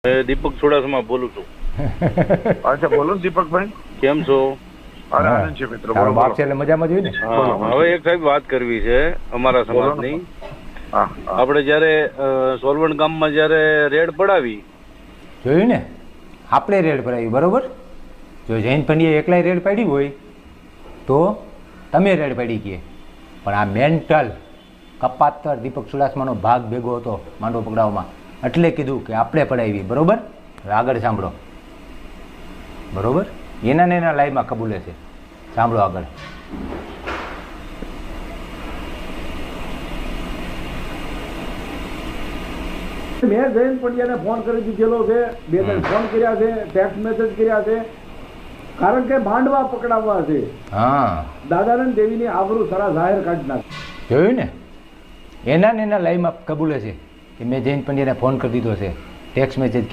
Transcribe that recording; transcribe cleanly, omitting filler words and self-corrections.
દીપક ચુડાસમા બોલું છું. અચ્છા, બોલો દીપકભાઈ, કેમ છો? અરે આનંદ છે મિત્ર. તારો બાપ છે એટલે મજામાં જ હોય ને. હવે એક સાહેબ વાત કરવી છે અમારા સમાજની. હા, આપણે જયારે સોલવણ ગામમાં જયારે રેડ પડાવી, જોયું ને, આપણે રેડ પડાવી બરોબર. જો જૈન પંડ્યાએ એકલાય રેડ પાડી હોય તો તમે રેડ પાડી ગયે, પણ આ મેન્ટલ કપાતર દીપક ચુડાસમાનો ભાગ ભેગો હતો માંડવો પકડાવવામાં, એટલે કીધું કે આપણે પડાવી બરોબર. હવે આગળ સાંભળો બરોબર, એના ને એના લાઈવમાં કબૂલે છે, સાંભળો આગળ. મેં જૈન પંડ્યાને ફોન કરી દીધેલો છે, 2-3 ફોન કર્યા છે, ટેક્સ્ટ મેસેજ કર્યા છે, કારણ કે માંડવા પકડાવવા છે. હા, દાદાનંદ દેવીની આબરૂ સરા જાહેર કાઢી નાખી. જોયું ને, એના ને એના લાઈવમાં કબૂલે છે કે મેં જૈન પંડ્યાને ફોન કરી દીધો છે, ટેક્સ્ટ મેસેજ